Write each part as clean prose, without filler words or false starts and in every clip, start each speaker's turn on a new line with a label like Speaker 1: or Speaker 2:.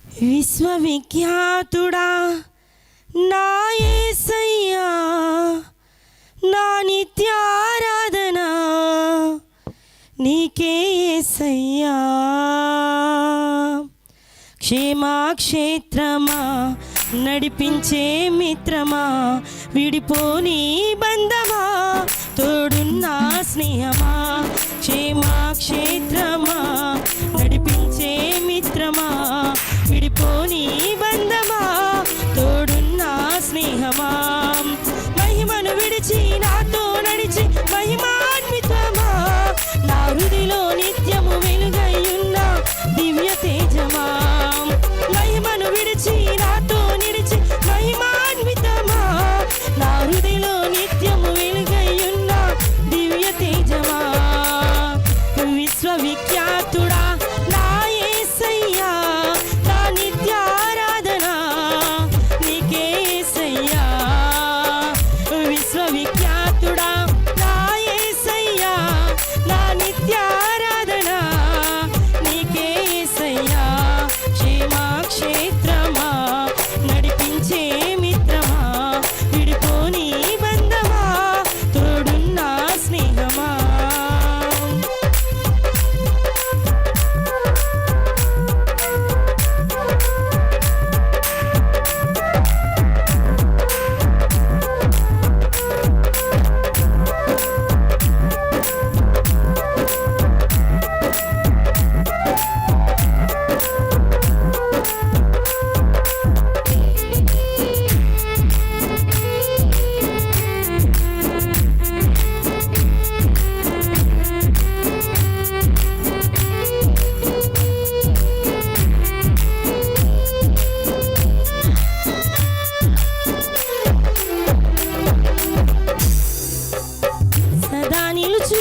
Speaker 1: విశ్వవిఖ్యాతుడా నా యేసయ్యా, నా నిత్యారాధన నీకే యేసయ్యా. క్షేమాక్షేత్రమా నడిపించే మిత్రమా, విడిపోని బంధమా, తోడున్న స్నేహమా. క్షేమాక్షేత్రమా నడిపించే మిత్రమా, విడిపోని బంధమా, తోడున్న స్నేహమా. మహిమను విడిచి నాతో నడిచి మహిమాన్వితమా, నా హృదిలో నిత్యము వెలుగయ్యున్న దివ్య తేజమా. మహిమను విడిచి నాతో నిడిచి మహిమాన్వితమా, నా హృదిలో నిత్యము వెలుగయ్యున్న దివ్య తేజమా. విశ్వవిఖ్యాతుడా నా యేసయ్యా, నా నిత్యారాధన నీకే యేసయ్యా. విశ్వవిఖ్యాతుడా నా యేసయ్యా, నా నిత్యారాధన నీకే యేసయ్యా. క్షేమాక్షేత్రమా నడిపించే మిత్రమా, విడిపోని బంధమా, తోడున్న స్నేహమా.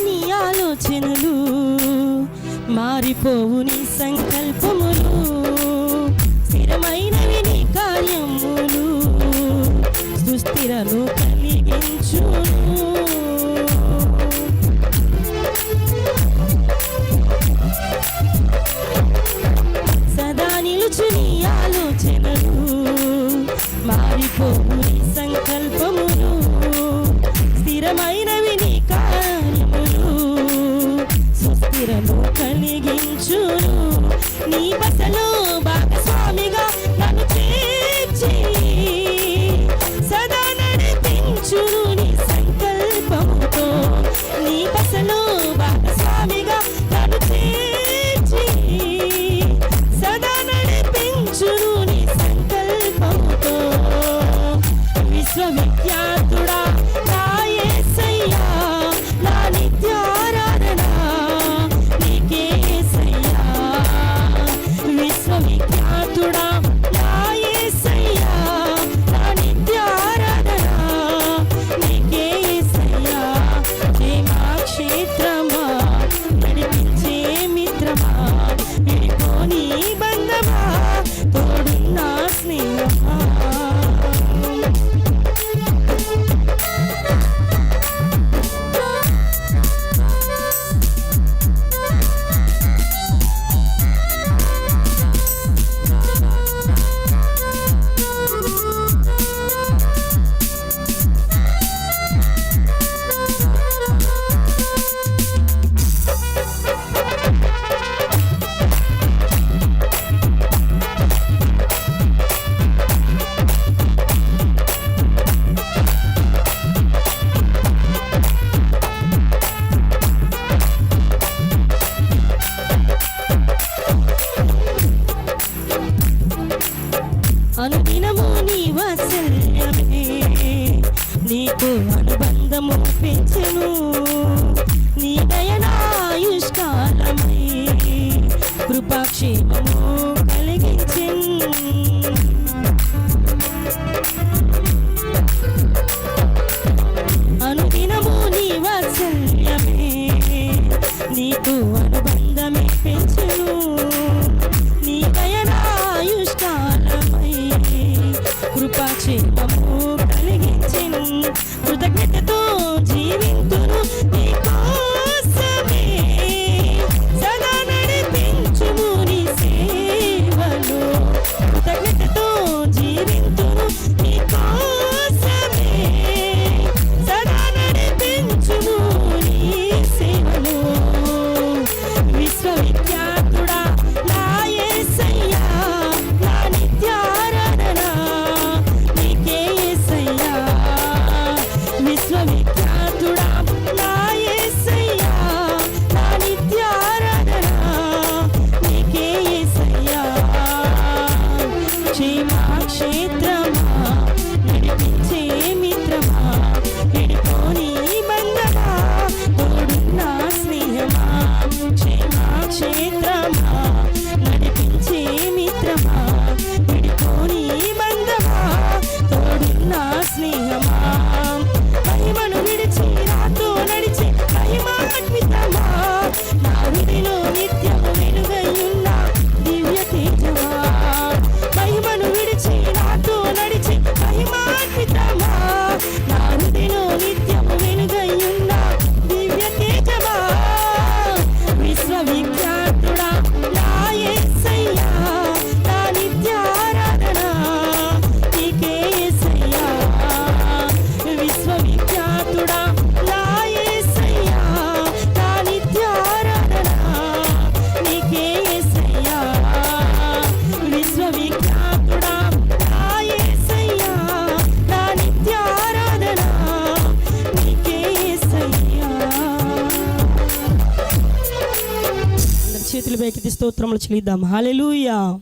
Speaker 1: నీ ఆలోచనలు మారిపోవు, నీ సంకల్పములు స్థిరమైనవి, నీ కార్యములు సుస్థిరను కలిగించును. సదా నిలుచు నీ ఆలోచనలు మారిపోవు, నీ సంకల్పములు స్థిరమైనవి, నీ కార్యములు సుస్థిరము కలిగించును. నీ బసలో భాగస్వామిగా నన్ను చేర్చి సదా నడిపించును నీ సంకల్పముతో. నీ బసలో భాగస్వామిగా నన్ను చేర్చి సదా నడిపించును నీ సంకల్పముతో. విశ్వవిఖ్యాతుడా నా యేసయ్యా, నా నిత్యారాధన నీకే యేసయ్యా. విశ్వవిఖ్యాతుడా నా యేసయ్యా, నా నిత్యారాధన నీకే యేసయ్యా. క్షేమాక్షేత్రమా నడిపించే మిత్రమా, విడిపోని బంధమా, తోడున్న స్నేహమా. అనుదినము నీ వాత్సల్యమే నీకు అనుబంధము పెంచెను. నీ దయనాయుష్కాలమై కృపాక్షేమము కలిగించెను. అనుదినము నీ వాత్సల్యమే నీకు అనుబంధమే పెంచెను. నీ దయనాయుష్కాలమై కృపాక్షేమము కలిగించెను. కృతజ్ఞతతో జీవింతును నీ కోసమే, సదా నడిపించుము నీ సేవలో. చేతులు పైకెత్తి స్తోత్రములు చెల్లిద్దాం. హల్లెలూయా.